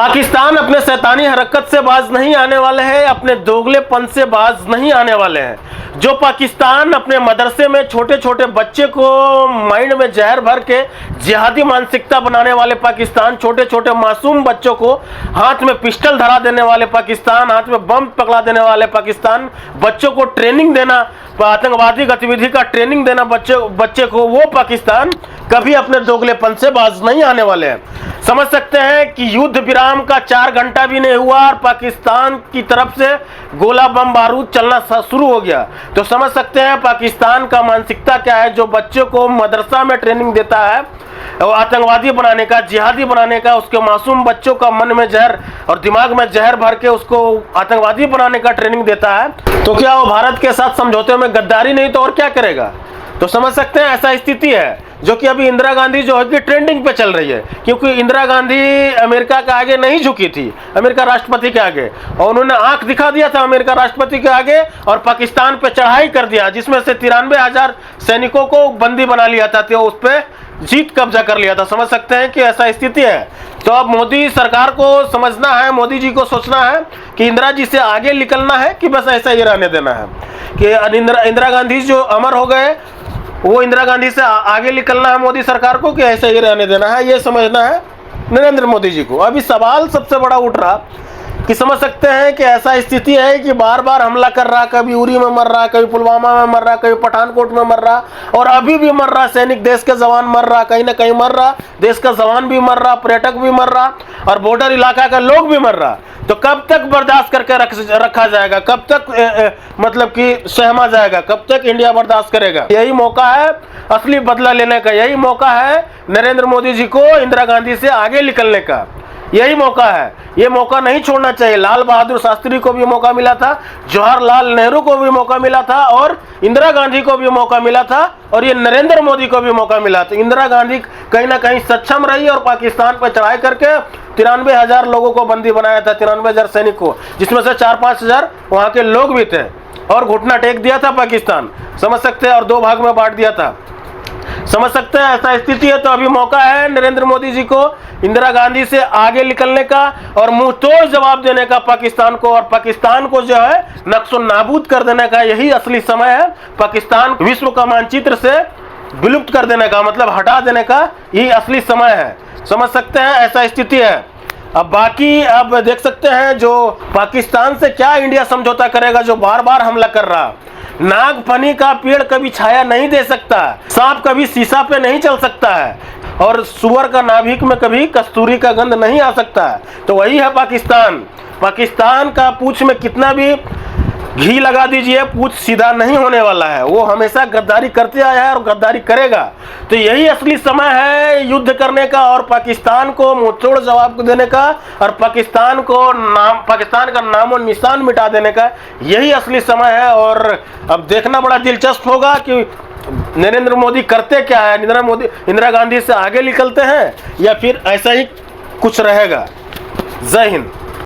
पाकिस्तान अपने शैतानी हरकत से बाज नहीं आने वाले हैं, अपने दोगलेपन से बाज नहीं आने वाले हैं। जो पाकिस्तान अपने मदरसे में छोटे छोटे बच्चे को माइंड में जहर भर के जिहादी मानसिकता बनाने वाले पाकिस्तान, छोटे छोटे मासूम बच्चों को हाथ में पिस्टल धरा देने वाले पाकिस्तान, हाथ में बम पकड़ा देने वाले पाकिस्तान, बच्चों को ट्रेनिंग देना, आतंकवादी गतिविधि का ट्रेनिंग देना बच्चे को, वो पाकिस्तान कभी अपने दोगलेपन से बाज नहीं आने वाले हैं। समझ सकते हैं कि युद्ध विराम का 4 घंटा भी नहीं हुआ और पाकिस्तान की तरफ से गोला बम बारूद चलना शुरू हो गया, तो समझ सकते हैं पाकिस्तान का मानसिकता क्या है। जो बच्चों को मदरसा में ट्रेनिंग देता है आतंकवादी बनाने का, जिहादी बनाने का, उसके मासूम बच्चों का मन में जहर और दिमाग में जहर भर के उसको आतंकवादी बनाने का ट्रेनिंग देता है, तो क्या वो भारत के साथ समझौते में गद्दारी नहीं तो और क्या करेगा। तो समझ सकते हैं ऐसा स्थिति है, जो कि अभी इंदिरा गांधी जो है कि ट्रेंडिंग पे चल रही है, क्योंकि इंदिरा गांधी अमेरिका के आगे नहीं झुकी थी, अमेरिका राष्ट्रपति के आगे, और उन्होंने आंख दिखा दिया था अमेरिका राष्ट्रपति के आगे और पाकिस्तान पे चढ़ाई कर दिया, जिसमें से 93,000 सैनिकों को बंदी बना लिया था, तो उस पर जीत कब्जा कर लिया था। समझ सकते हैं कि ऐसा स्थिति है। तो अब मोदी सरकार को समझना है, मोदी जी को सोचना है कि इंदिरा जी से आगे निकलना है कि बस ऐसा ही रहने देना है, कि इंदिरा गांधी जो अमर हो गए वो इंदिरा गांधी से आगे निकलना है मोदी सरकार को, कि ऐसे ही रहने देना है, ये समझना है नरेंद्र मोदी जी को। अभी सवाल सबसे बड़ा उठ रहा कि समझ सकते हैं कि ऐसा स्थिति है कि बार बार हमला कर रहा, कभी उरी में मर रहा, कभी पुलवामा में मर रहा, कभी पठानकोट में मर रहा, और अभी भी मर रहा। सैनिक, देश के जवान मर रहा, कहीं ना कहीं मर रहा, देश का जवान भी मर रहा, पर्यटक भी मर रहा, और बॉर्डर इलाका का लोग भी मर रहा। तो कब तक बर्दाश्त करके रखा जाएगा, कब तक मतलब कि सहमा जाएगा, कब तक इंडिया बर्दाश्त करेगा। यही मौका है असली बदला लेने का, यही मौका है नरेंद्र मोदी जी को इंदिरा गांधी से आगे निकलने का, यही मौका है। ये मौका नहीं छोड़ना चाहिए। लाल बहादुर शास्त्री को भी मौका मिला था, जवाहरलाल नेहरू को भी मौका मिला था, और इंदिरा गांधी को भी मौका मिला था, और ये नरेंद्र मोदी को भी मौका मिला था। इंदिरा गांधी कहीं ना कहीं सक्षम रही और पाकिस्तान पर चढ़ाई करके 93,000 लोगों को बंदी बनाया था, 93,000 सैनिक को, जिसमें से 4-5 हजार वहाँ के लोग भी थे, और घुटना टेक दिया था पाकिस्तान, समझ सकते हैं, और 2 भाग में बांट दिया था। समझ सकते हैं ऐसा स्थिति है। तो अभी मौका है नरेंद्र मोदी जी को इंदिरा गांधी से आगे निकलने का और मुंह तोड़ जवाब देने का पाकिस्तान को, और पाकिस्तान को जो है नक्शो नाबूद कर देने का यही असली समय है। पाकिस्तान विश्व का मानचित्र से विलुप्त कर देने का, मतलब हटा देने का यही असली समय है। समझ सकते हैं ऐसा स्थिति है। अब बाकी अब देख सकते हैं जो पाकिस्तान से क्या इंडिया समझौता करेगा, जो बार बार हमला कर रहा। नागफनी का पेड़ कभी छाया नहीं दे सकता, सांप कभी शीशा पे नहीं चल सकता है, और सुअर का नाभिक में कभी कस्तूरी का गंध नहीं आ सकता है। तो वही है पाकिस्तान। पाकिस्तान का पूंछ में कितना भी घी लगा दीजिए, पूंछ सीधा नहीं होने वाला है। वो हमेशा गद्दारी करते आया है और गद्दारी करेगा। तो यही असली समय है युद्ध करने का और पाकिस्तान को मुंहतोड़ जवाब देने का, और पाकिस्तान का नामो निशान मिटा देने का यही असली समय है। और अब देखना बड़ा दिलचस्प होगा कि नरेंद्र मोदी करते क्या है। इंदिरा गांधी से आगे निकलते हैं या फिर ऐसा ही कुछ रहेगा। जय हिंद।